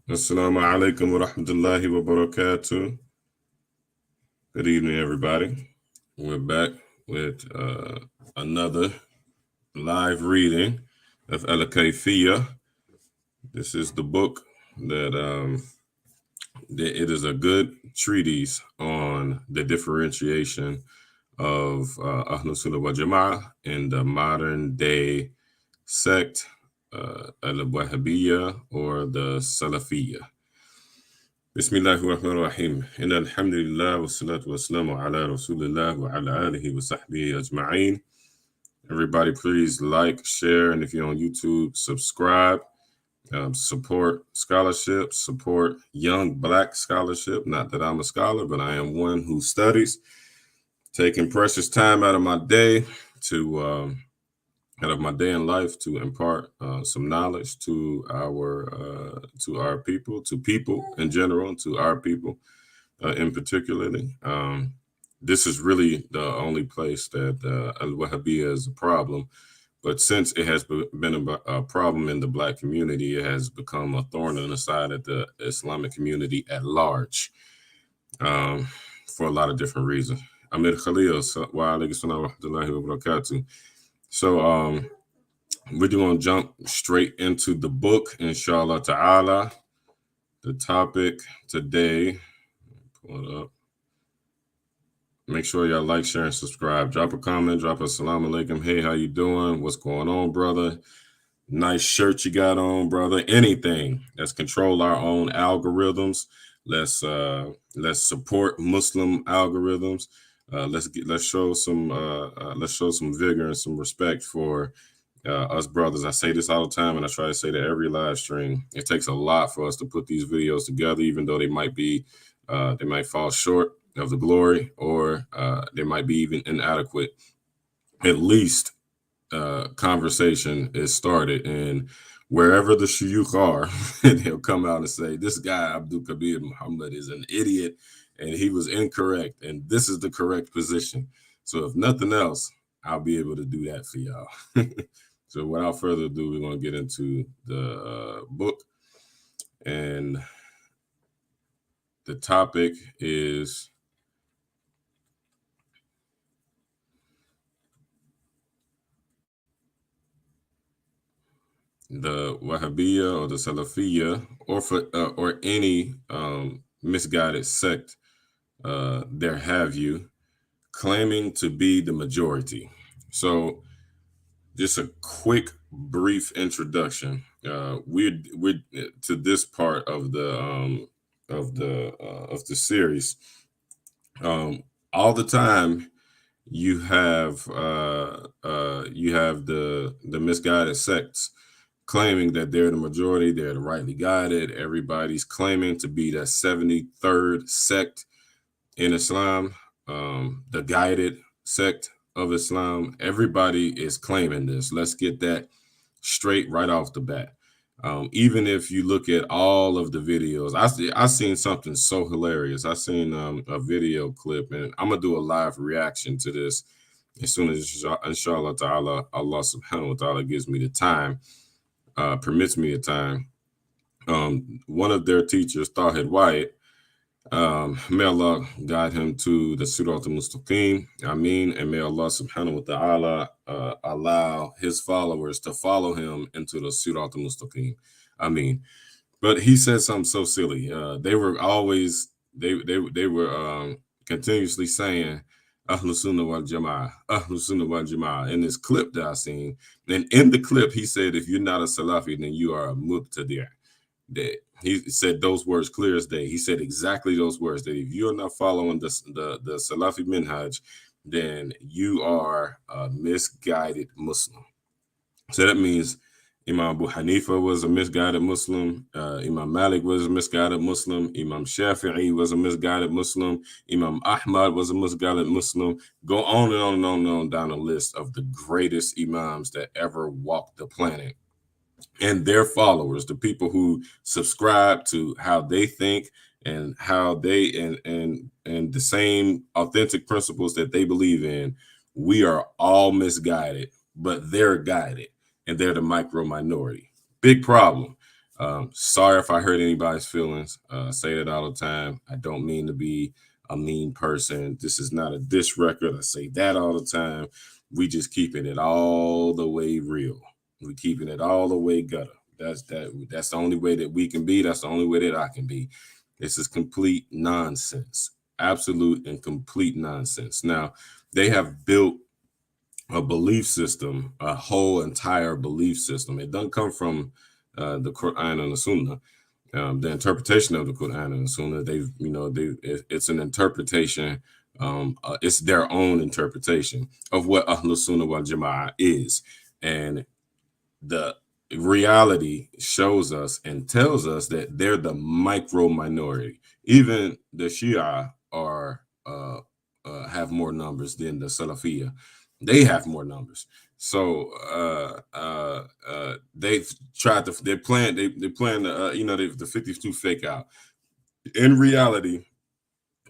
Assalamu alaikum wa rahmatullahi wa barakatuh. Good evening, everybody. We're back with another live reading of Al-Kayfiyyah. This is the book that it is a good treatise on the differentiation of Ahlus Sunnah wal Jama'ah in the modern day sect, Al-Wahhabiyyah or the Salafiyah. Bismillahirrahmanirrahim. Inna alhamdulillah wa salatu wa salamu ala rasulillah wa ala alihi wa sahbihi ajma'een. Everybody, please like, share, and if you're on YouTube, subscribe. Support scholarship, support young Black scholarship. Not that I'm a scholar, but I am one who studies, taking precious time out of my day in life to impart some knowledge to our people, to people in general, and to our people in particularly. This is really the only place that Al-Wahhabiyya is a problem. But since it has been a problem in the Black community, it has become a thorn in the side of the Islamic community at large for a lot of different reasons. Amir Khalil, wa alaikum salam wa rahmatullahi wa barakatuh. So we're going to jump straight into the book, inshallah ta'ala. The topic today, pull it up. Make sure y'all like, share, and subscribe. Drop a comment, drop a salam alaikum. Hey, how you doing? What's going on, brother? Nice shirt you got on, brother. Anything. Let's control our own algorithms. Let's support Muslim algorithms. Let's show some vigor and some respect for us brothers. I say this all the time, and I try to say that every live stream. It takes a lot for us to put these videos together, even though they might fall short of the glory, or they might be even inadequate. At least conversation is started, and wherever the shuyukh are, they'll come out and say, this guy Abdul Kabir Muhammad is an idiot and he was incorrect, and this is the correct position. So if nothing else, I'll be able to do that for y'all. So without further ado, we're going to get into the book, and the topic is the Wahhabiyya or the Salafiyya, or any misguided sect, there have you, claiming to be the majority. So, just a quick, brief introduction. We're to this part of the series. All the time, you have the misguided sects claiming that they're the majority, they're the rightly guided. Everybody's claiming to be that 73rd sect in Islam, the guided sect of Islam. Everybody is claiming this. Let's get that straight right off the bat. Even if you look at all of the videos, I seen something so hilarious. I seen a video clip, and I'm gonna do a live reaction to this as soon as inshallah ta'ala, Allah subhanahu wa ta'ala gives me the time. Permits me a time. One of their teachers, Tawhid Wyatt, may Allah guide him to the Surat al-Mustaqim. Ameen. And may Allah subhanahu wa ta'ala allow his followers to follow him into the Surat al-Mustaqim. Ameen. But he said something so silly. They were continuously saying Ahlus Sunnah wal Jama'ah, Ahlus Sunnah wal Jama'ah, in this clip that I seen. And in the clip, he said, if you're not a Salafi, then you are a Mubtadi'. That he said those words clear as day. He said exactly those words, that if you're not following the Salafi minhaj, then you are a misguided Muslim. So that means Imam Abu Hanifa was a misguided Muslim. Imam Malik was a misguided Muslim. Imam Shafi'i was a misguided Muslim. Imam Ahmad was a misguided Muslim. Go on and on and on and on down the list of the greatest imams that ever walked the planet. And their followers, the people who subscribe to how they think and how they and the same authentic principles that they believe in, we are all misguided, but they're guided. And they're the micro minority. Big problem. Sorry if I hurt anybody's feelings. I say it all the time. I don't mean to be a mean person. This is not a diss record. I say that all the time. We just keeping it all the way real. We keeping it all the way gutter. That's the only way that we can be. That's the only way that I can be. This is complete nonsense. Absolute and complete nonsense. Now, they have built a belief system, a whole entire belief system. It doesn't come from the Qur'an and the Sunnah. The interpretation of the Qur'an and the Sunnah, it's an interpretation. It's their own interpretation of what Ahlus Sunnah wal Jama'ah is, and the reality shows us and tells us that they're the micro minority. Even the Shia are have more numbers than the Salafiyah. They have more numbers. So they've tried to. They're playing. They're playing the 52 fake out. In reality,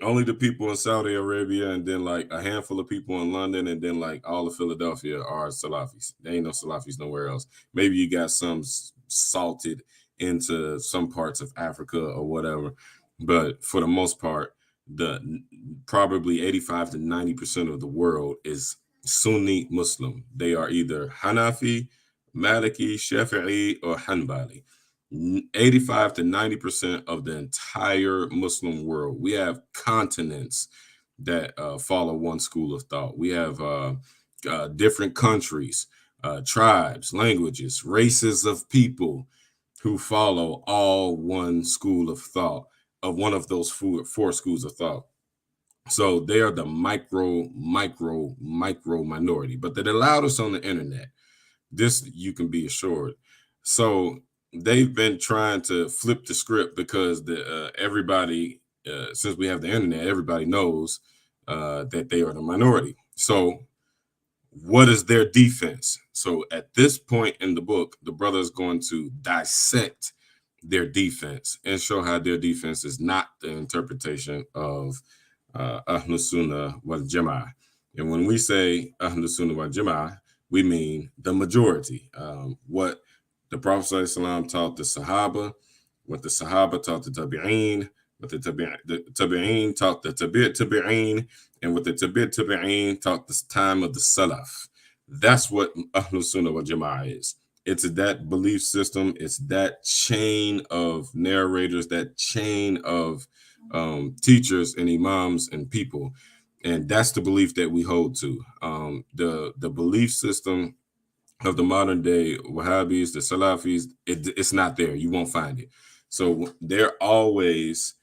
only the people in Saudi Arabia and then like a handful of people in London and then like all of Philadelphia are Salafis. There ain't no Salafis nowhere else. Maybe you got some salted into some parts of Africa or whatever, but for the most part, the probably 85 to 90% of the world is Sunni Muslim. They are either Hanafi, Maliki, Shafi'i, or Hanbali. 85 to 90% of the entire Muslim world. We have continents that follow one school of thought. We have different countries, tribes, languages, races of people who follow all one school of thought, of one of those four schools of thought. So they are the micro minority, but they're the loudest on the internet. This you can be assured. So they've been trying to flip the script because everybody, since we have the internet, everybody knows that they are the minority. So what is their defense? So at this point in the book, the brother is going to dissect their defense and show how their defense is not the interpretation of Ahlus Sunnah wal Jama'ah. And when we say Ahlus Sunnah wal Jama'ah, we mean the majority. What the Prophet ﷺ taught the Sahaba, what the Sahaba taught the Tabi'een, what the Tabi'een taught the Tabi'een, and what the Tabi'een taught the time of the Salaf. That's what Ahlus Sunnah wal Jama'ah is. It's that belief system. It's that chain of narrators, that chain of teachers and imams and people. And that's the belief that we hold to. The belief system of the modern day Wahhabis, the Salafis, it's not there. You won't find it. So they're always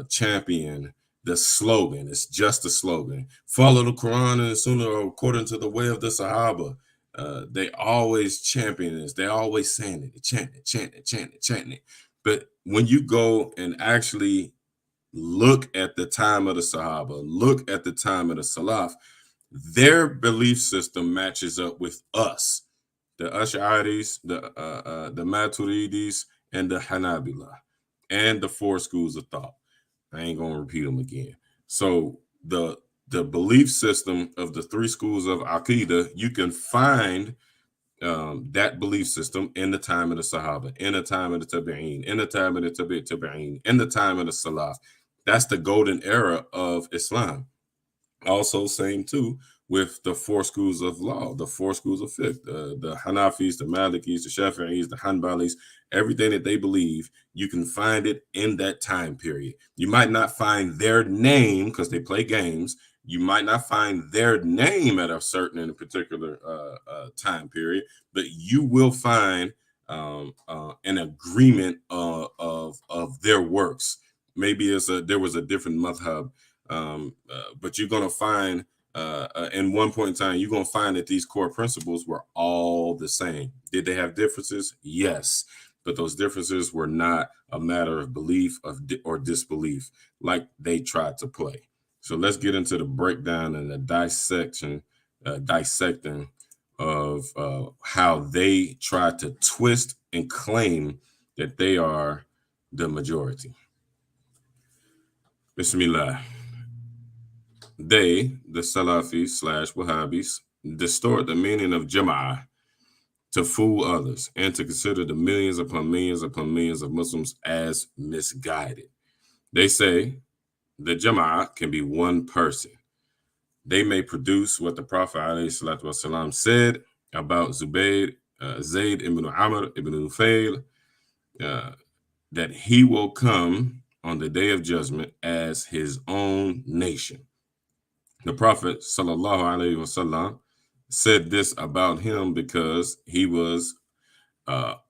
champion the slogan. It's just a slogan. Follow the Quran and the Sunnah according to the way of the Sahaba. They always champion this. They're always saying it. Chanting it. But when you go and actually look at the time of the Sahaba, look at the time of the Salaf, their belief system matches up with us, the Ash'aris, the Maturidis, and the Hanabila, and the four schools of thought. I ain't gonna repeat them again. So the belief system of the three schools of Aqidah, you can find that belief system in the time of the Sahaba, in the time of the Tabi'een, in the time of the Tabi'een, in the time of the Salaf. That's the golden era of Islam. Also, same too with the four schools of law, the four schools of fiqh, the Hanafis, the Malikis, the Shafi'is, the Hanbalis, everything that they believe, you can find it in that time period. You might not find their name because they play games. You might not find their name at a certain and a particular time period, but you will find an agreement of their works. Maybe there was a different madhab, but you're going to find in one point in time, you're going to find that these core principles were all the same. Did they have differences? Yes. But those differences were not a matter of belief or disbelief like they tried to play. So let's get into the breakdown and the dissecting of how they try to twist and claim that they are the majority. Bismillah. They, the Salafis / Wahhabis, distort the meaning of Jama'ah to fool others, and to consider the millions upon millions upon millions of Muslims as misguided. They say the Jama'ah can be one person. They may produce what the Prophet ﷺ said about Zayd ibn Amr ibn Nufail, that he will come on the day of judgment as his own nation. The Prophet ﷺ said this about him because he was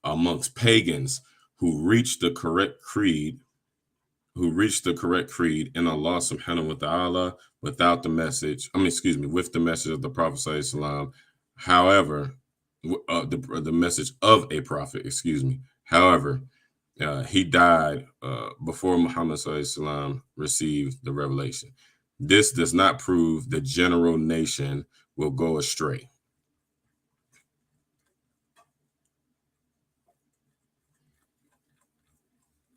amongst pagans who reached the correct creed, in Allah subhanahu wa ta'ala without the message, with the message of the Prophet sallallahu alaihi wasallam. However, the message of a prophet, However, he died before Muhammad sallallahu alaihi wasallam received the revelation. This does not prove the general nation will go astray.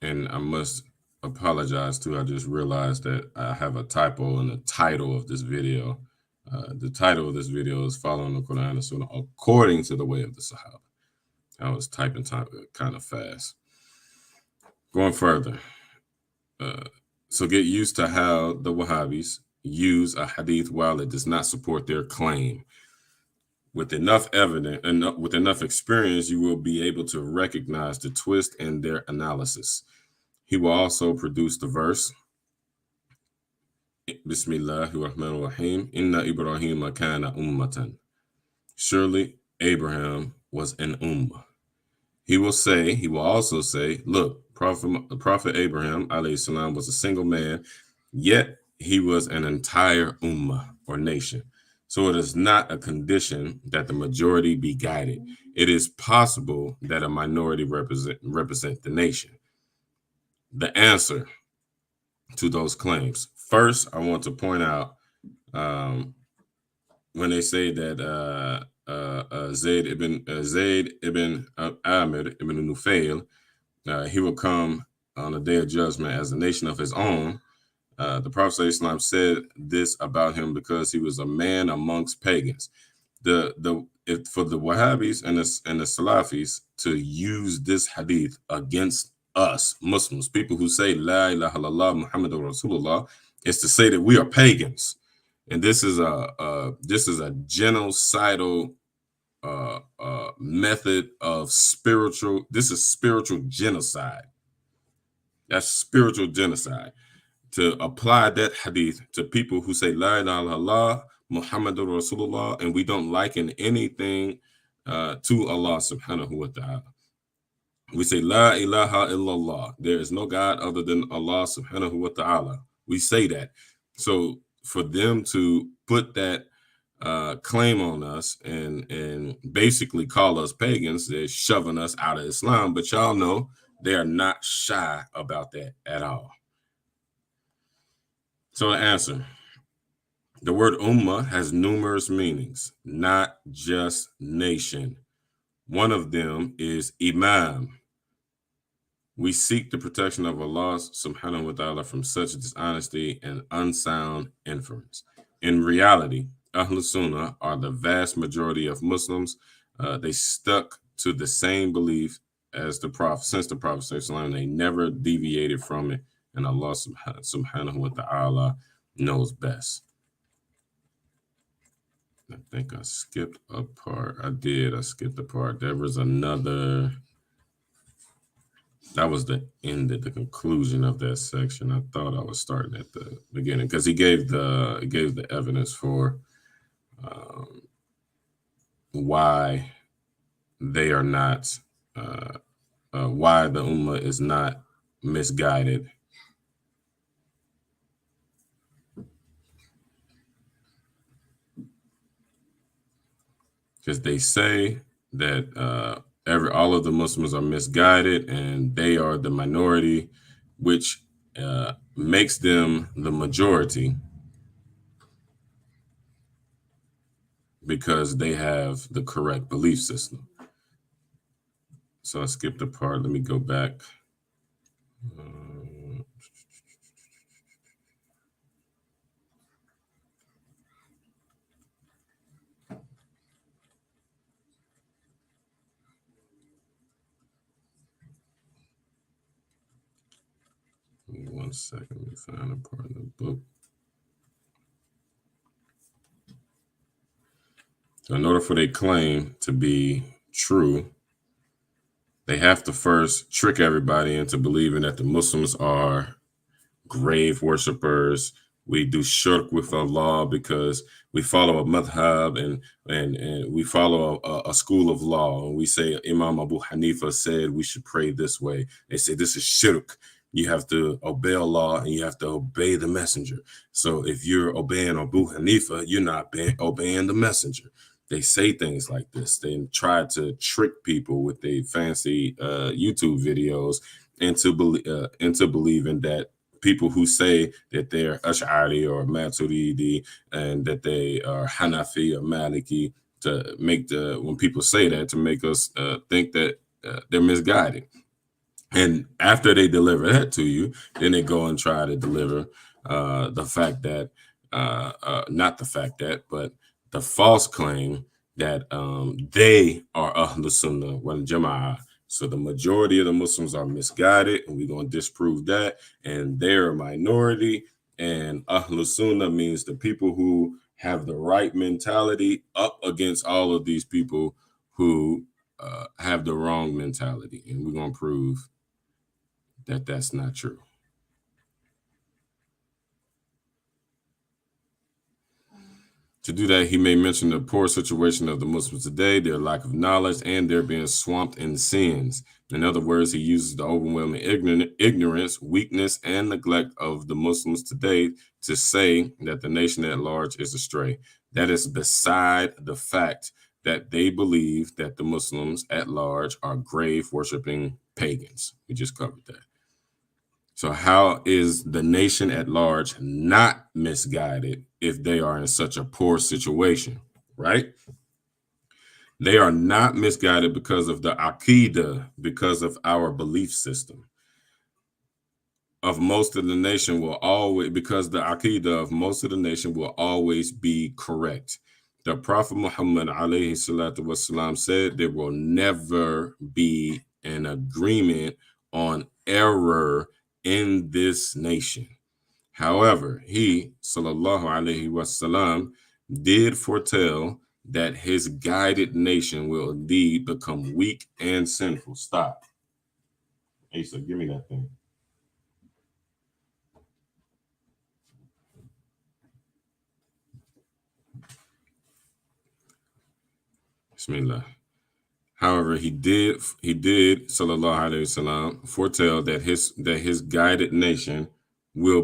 And I must apologize too. I just realized that I have a typo in the title of this video. The title of this video is Following the Qur'aan and Sunnah According to the Way of the Sahab. I was typing kind of fast. Going further. So get used to how the Wahhabis use a hadith while it does not support their claim. With enough evidence and with enough experience, you will be able to recognize the twist in their analysis. He will also produce the verse, Bismillahir Rahmanir Rahim, Inna Ibrahim kana ummatan. Surely Abraham was an ummah. He will also say, look, Prophet Abraham alayhi salam was a single man, yet he was an entire ummah or nation. So it is not a condition that the majority be guided. It is possible that a minority represent the nation. The answer to those claims. First, I want to point out when they say that Zayd ibn Amr ibn Nufail, he will come on the day of judgment as a nation of his own. The Prophet ﷺ said this about him because he was a man amongst pagans. For the Wahhabis and the Salafis to use this hadith against us Muslims, people who say La ilaha illallah Muhammadur Rasulullah, is to say that we are pagans, and this is a genocidal method of spiritual. This is spiritual genocide. That's spiritual genocide. To apply that hadith to people who say La ilaha illallah Muhammadur Rasulullah, and we don't liken anything to Allah subhanahu wa ta'ala. We say La ilaha illallah. There is no God other than Allah subhanahu wa ta'ala. We say that. So for them to put that claim on us and basically call us pagans, they're shoving us out of Islam. But y'all know they are not shy about that at all. So the answer. The word ummah has numerous meanings, not just nation. One of them is imam. We seek the protection of Allah subhanahu wa ta'ala from such dishonesty and unsound inference. In reality, Ahl Sunnah are the vast majority of Muslims. They stuck to the same belief as the Prophet, since the Prophet ﷺ. They never deviated from it, and Allah subhanahu wa ta'ala knows best. I think I skipped a part. I skipped a part. There was another. That was the end of the conclusion of that section. I thought I was starting at the beginning because he gave the evidence for why they are not, why the ummah is not misguided. Because they say that all of the Muslims are misguided and they are the minority, which makes them the majority because they have the correct belief system. So I skipped a part. Let me go back. 1 second. Let me find a part of the book. So in order for their claim to be true, they have to first trick everybody into believing that the Muslims are grave worshippers. We do shirk with Allah because we follow a madhab and we follow a school of law. And we say Imam Abu Hanifa said we should pray this way. They say this is shirk. You have to obey Allah and you have to obey the messenger. So if you're obeying Abu Hanifa, you're not obeying the messenger. They say things like this. They try to trick people with their fancy YouTube videos into believing that people who say that they're Ash'ari or Maturidi and that they are Hanafi or Maliki, to make when people say that, to make us think that they're misguided. And after they deliver that to you, then they go and try to deliver the fact that, not the fact that, but the false claim that they are Ahlul Sunnah wal Jama'ah. So the majority of the Muslims are misguided, and we're going to disprove that. And they're a minority. And Ahlul Sunnah means the people who have the right mentality up against all of these people who have the wrong mentality. And we're going to prove that that's not true. To do that, he may mention the poor situation of the Muslims today, their lack of knowledge, and their being swamped in sins. In other words, he uses the overwhelming ignorance, weakness, and neglect of the Muslims today to say that the nation at large is astray. That is beside the fact that they believe that the Muslims at large are grave worshiping pagans. We just covered that. So how is the nation at large not misguided if they are in such a poor situation, right? They are not misguided because of the Aqidah, because of our belief system. Of most of the nation will always, because the Aqidah of most of the nation will always be correct. The Prophet Muhammad alayhi salatu wasalam said there will never be an agreement on error in this nation. However, he, sallallahu alaihi wasallam, did foretell that his guided nation will indeed become weak and sinful. Stop. Asa, give me that thing. Bismillah. However, he did, sallallahu alaihi wasallam, foretell that his guided nation will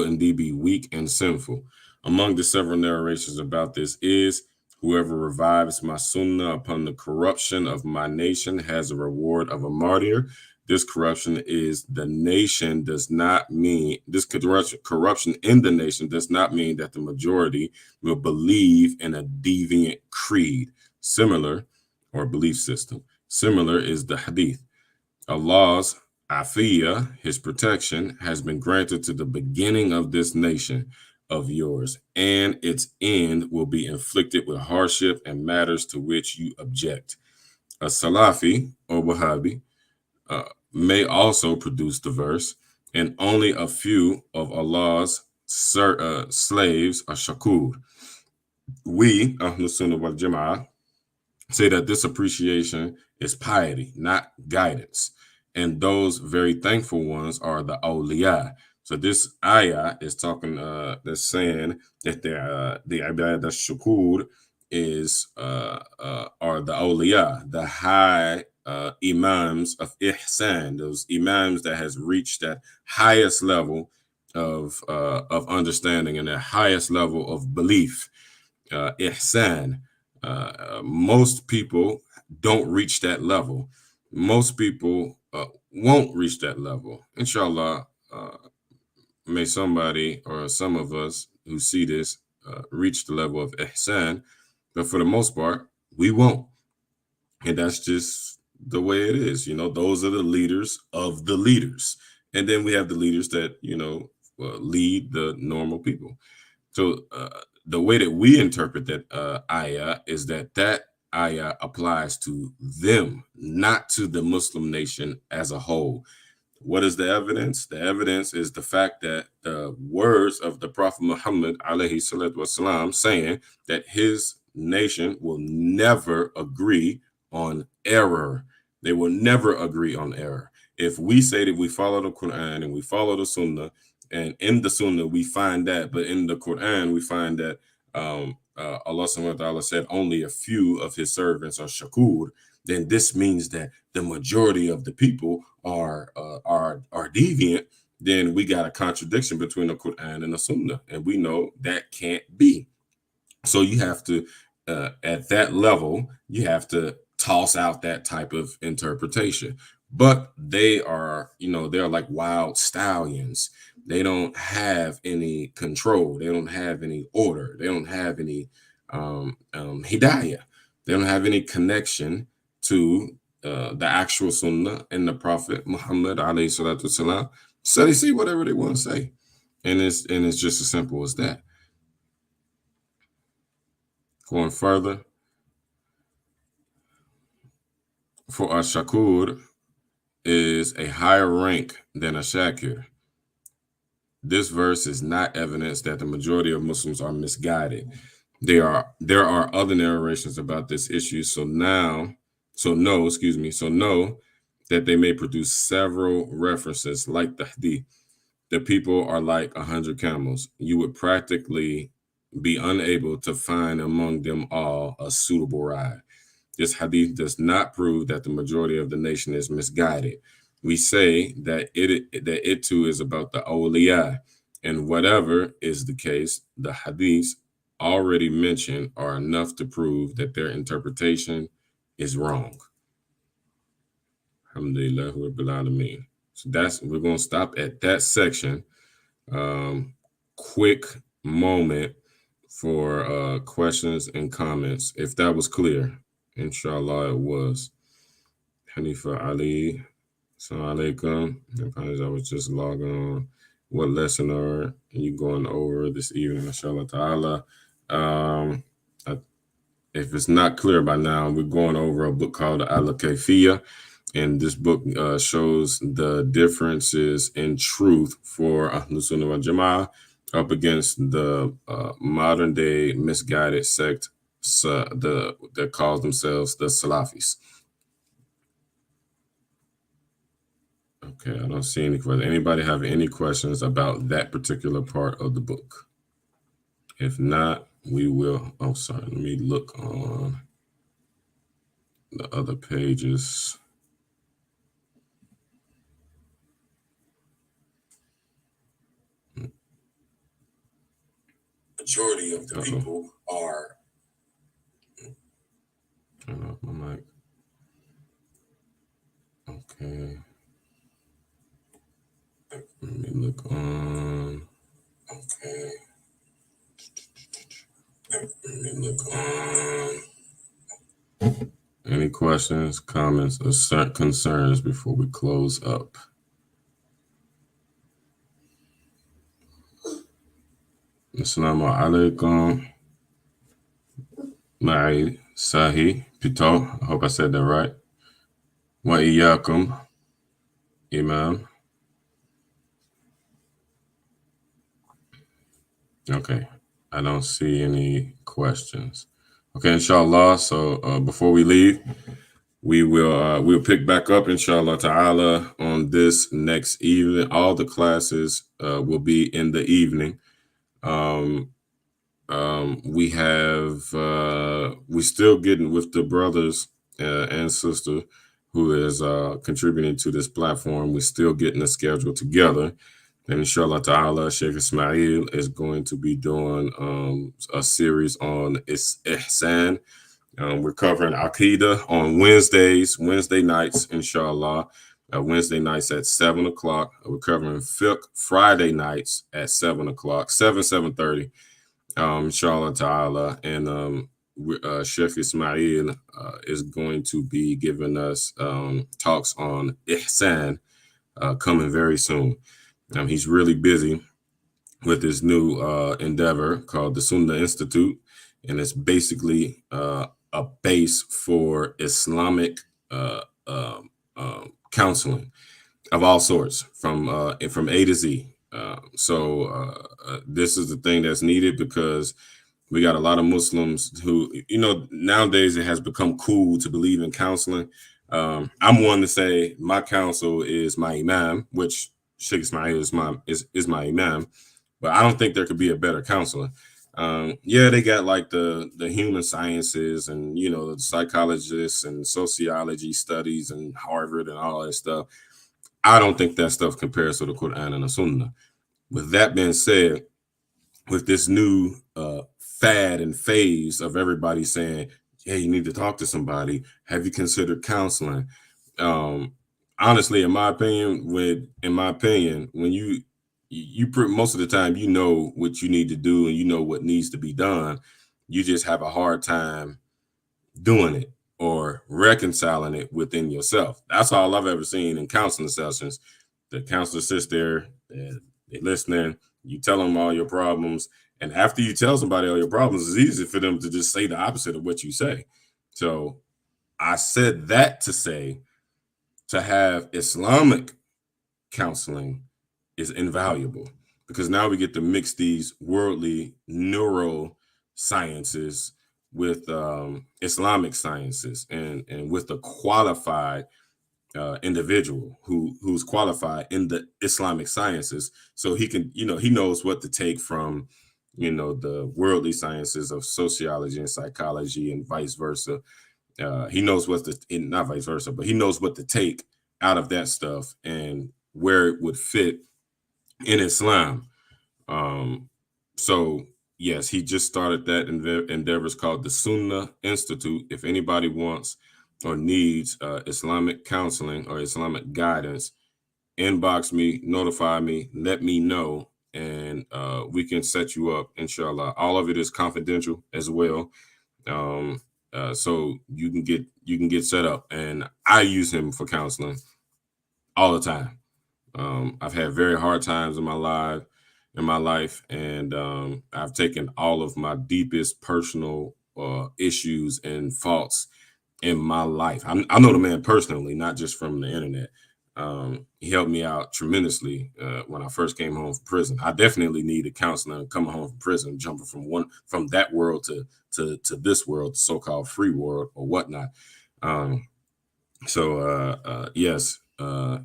indeed be weak and sinful. Among the several narrations about this is, whoever revives my sunnah upon the corruption of my nation has a reward of a martyr. This corruption is the nation does not mean, this corruption in the nation does not mean that the majority will believe in a deviant creed. Similar, or belief system. Similar is the hadith. Allah's afiyah, his protection, has been granted to the beginning of this nation of yours, and its end will be inflicted with hardship and matters to which you object. A Salafi or Wahhabi may also produce the verse, and only a few of Allah's slaves are shakur. We, Ahlul Sunnah wal Jama'ah, say that this appreciation is piety, not guidance. And those very thankful ones are the awliya. So this ayah is talking, that's saying that the ibadah shukur is, are the awliya, the high imams of ihsan, those imams that has reached that highest level of understanding and the highest level of belief, ihsan. Most people don't reach that level. Most people won't reach that level. Inshallah, may somebody or some of us who see this reach the level of ihsan, but for the most part, we won't. And that's just the way it is. You know, those are the leaders of the leaders. And then we have the leaders that, lead the normal people. So the way that we interpret that ayah is that ayah applies to them, not to the Muslim nation as a whole. What is the evidence? The evidence is the fact that the words of the Prophet Muhammad alayhi salatu wasalam saying that his nation will never agree on error. They will never agree on error. If we say that we follow the Quran and we follow the Sunnah, and in the Sunnah we find that, but in the Quran we find that Allah subhanahu wa ta'ala said only a few of his servants are shakur, then this means that the majority of the people are deviant. Then we got a contradiction between the Quran and the Sunnah, and we know that can't be. So you have to, at that level, you have to toss out that type of interpretation. But they are, they're like wild stallions. They don't have any control. They don't have any order. They don't have any hidayah. They don't have any connection to the actual Sunnah and the Prophet Muhammad alayhi salatu wasalam. So they say whatever they want to say, and it's just as simple as that. Going further, for a shakur is a higher rank than a shakir. This verse is not evidence that the majority of Muslims are misguided. There are other narrations about this issue. So know that they may produce several references like the hadith. The people are like 100 camels. You would practically be unable to find among them all a suitable ride. This hadith does not prove that the majority of the nation is misguided. We say that it too is about the awliya, and whatever is the case, the hadiths already mentioned are enough to prove that their interpretation is wrong. Alhamdulillah Rabbil Alameen. So we're going to stop at that section. Quick moment for questions and comments. If that was clear, inshallah it was. Hanifa Ali, assalamu alaikum. I was just logging on. What lesson are you going over this evening, inshallah ta'ala? If it's not clear by now, we're going over a book called Al-Kayfiyyah. And this book shows the differences in truth for Ahlus Sunnah wal Jama'ah up against the modern day misguided sect that calls themselves the Salafis. Okay, I don't see any questions. Anybody have any questions about that particular part of the book? If not, we will. Oh, sorry. Let me look on the other pages. Majority of the people are. Turn off my mic. Okay. Let me look on. Okay. Let me look on. Any questions, comments, or concerns before we close up? Assalamu alaikum. Ma'i Sahi Pito. I hope I said that right. Wa iyyakum, Imam. Okay. I don't see any questions. Okay, inshallah. So before we leave, we'll pick back up, inshallah ta'ala, on this next evening. All the classes will be in the evening. We still getting with the brothers and sister who is contributing to this platform. We're still getting the schedule together. And inshallah ta'ala, Sheikh Ismail is going to be doing a series on Ihsan. We're covering Aqidah on Wednesday nights, inshallah. Wednesday nights at 7 o'clock. We're covering fiqh Friday nights at 7 o'clock, 7:30, inshallah ta'ala. And Sheikh Ismail is going to be giving us talks on Ihsan coming very soon. He's really busy with his new endeavor called the Sunnah Institute, and it's basically a base for Islamic counseling. of all sorts, from A to Z. This is the thing that's needed because we got a lot of Muslims who, nowadays it has become cool to believe in counseling. I'm one to say my counsel is my imam, which Sheikh Ismail is my imam, but I don't think there could be a better counselor. Yeah, they got like the human sciences and the psychologists and sociology studies and Harvard and all that stuff. I don't think that stuff compares to the Qur'an and the Sunnah. With that being said, with this new fad and phase of everybody saying, "Hey, you need to talk to somebody. Have you considered counseling?" Um, Honestly, in my opinion, when most of the time you know what you need to do and you know what needs to be done, you just have a hard time doing it or reconciling it within yourself. That's all I've ever seen in counseling sessions. The counselor sits there, they're listening, you tell them all your problems, and after you tell somebody all your problems, it's easy for them to just say the opposite of what you say. So I said that to say to have Islamic counseling is invaluable because now we get to mix these worldly neurosciences with Islamic sciences and with a qualified individual who's qualified in the Islamic sciences, so he can he knows what to take from the worldly sciences of sociology and psychology and vice versa. He knows what to not vice versa, but he knows what to take out of that stuff and where it would fit in Islam. Um, so yes, he just started that endeavor. It's called the Sunnah Institute. If anybody wants or needs Islamic counseling or Islamic guidance, inbox me, notify me, let me know, and we can set you up, inshallah. All of it is confidential as well. Um, so you can get set up, and I use him for counseling all the time. I've had very hard times in my life, and I've taken all of my deepest personal issues and faults in my life. I know the man personally, not just from the internet. He helped me out tremendously when I first came home from prison. I definitely needed counseling coming home from prison, jumping from that world to this world, so-called free world or whatnot. Um, yes,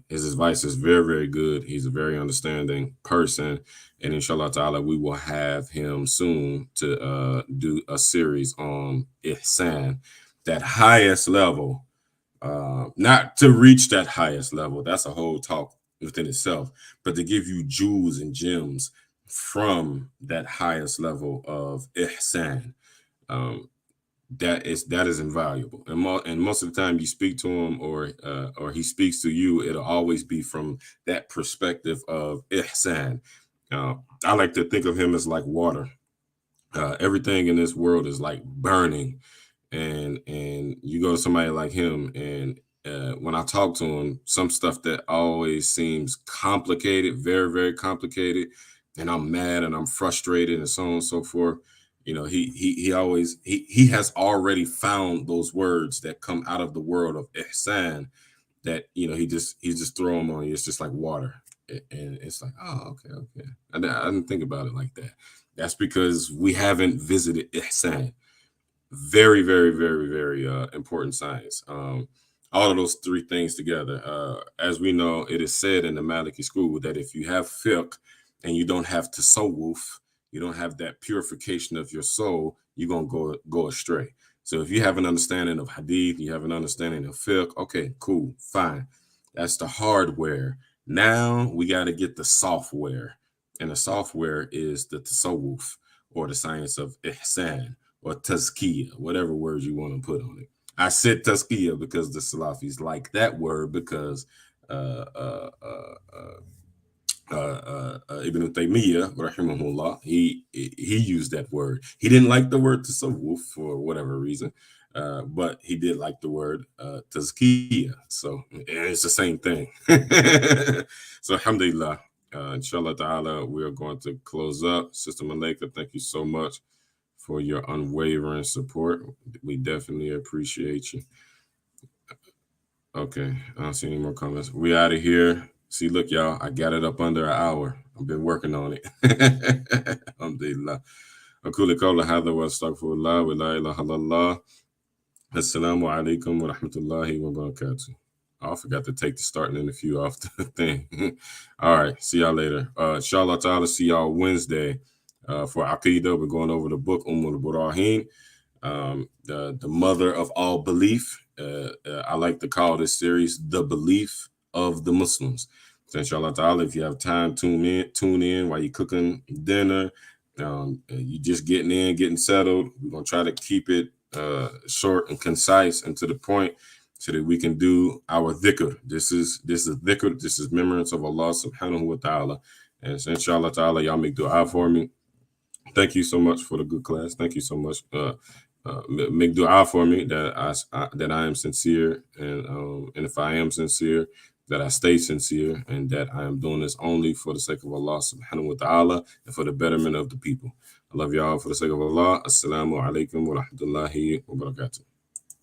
his advice is very, very good. He's a very understanding person, and inshallah ta'ala, we will have him soon to do a series on ihsan, that highest level. Not to reach that highest level, that's a whole talk within itself, but to give you jewels and gems from that highest level of ihsan. Um, that is invaluable, and most of the time you speak to him or he speaks to you, it'll always be from that perspective of ihsan. uh, I like to think of him as like water. Everything in this world is like burning, and you go to somebody like him, and when I talk to him, some stuff that always seems complicated, very, very complicated, and I'm mad and I'm frustrated and so on and so forth. He has already found those words that come out of the world of ihsan, that he just throw them on you. It's just like water. And it's like, oh, okay, okay. I didn't think about it like that. That's because we haven't visited ihsan. Very, very, very, very important science. All of those three things together. As we know, it is said in the Maliki school that if you have fiqh and you don't have tasawwuf, you don't have that purification of your soul, you're gonna go astray. So if you have an understanding of hadith, you have an understanding of fiqh, okay, cool, fine. That's the hardware. Now we got to get the software, and the software is the tasawwuf, or the science of ihsan, or tazkiyah, whatever words you want to put on it. I said tazkiyah because the Salafis like that word because uh, uh, uh, Ibn Taymiyyah, rahimahullah, he used that word. He didn't like the word tasawwuf for whatever reason, but he did like the word tazkiyah. So it's the same thing. So alhamdulillah, inshallah ta'ala, we are going to close up. Sister Malika, thank you so much for your unwavering support. We definitely appreciate you. Okay, I don't see any more comments. We out of here. See, look, y'all, I got it up under an hour. I've been working on it. Alhamdulillah. أقول قولي هذا وأستغفر الله ولا إله إلا الله. Assalamu alaikum wa rahmatullahi wa barakatuh. I forgot to take the starting interview off the thing. All right, see y'all later. Inshallah ta'ala, see y'all Wednesday for Aqidah. We're going over the book al-Buraheen, the mother of all belief. I like to call this series The Belief of the Muslims. So inshallah ta'ala, if you have time, tune in while you're cooking dinner. You just getting settled. We're going to try to keep it short and concise and to the point so that we can do our dhikr. This is dhikr. This is remembrance of Allah subhanahu wa ta'ala. And so inshallah ta'ala, y'all make dua for me. Thank you so much for the good class. Thank you so much. Make dua for me that I am sincere, and if I am sincere, that I stay sincere, and that I am doing this only for the sake of Allah subhanahu wa ta'ala and for the betterment of the people. I love y'all for the sake of Allah. Assalamu alaikum wa rahmatullahi wa barakatuh.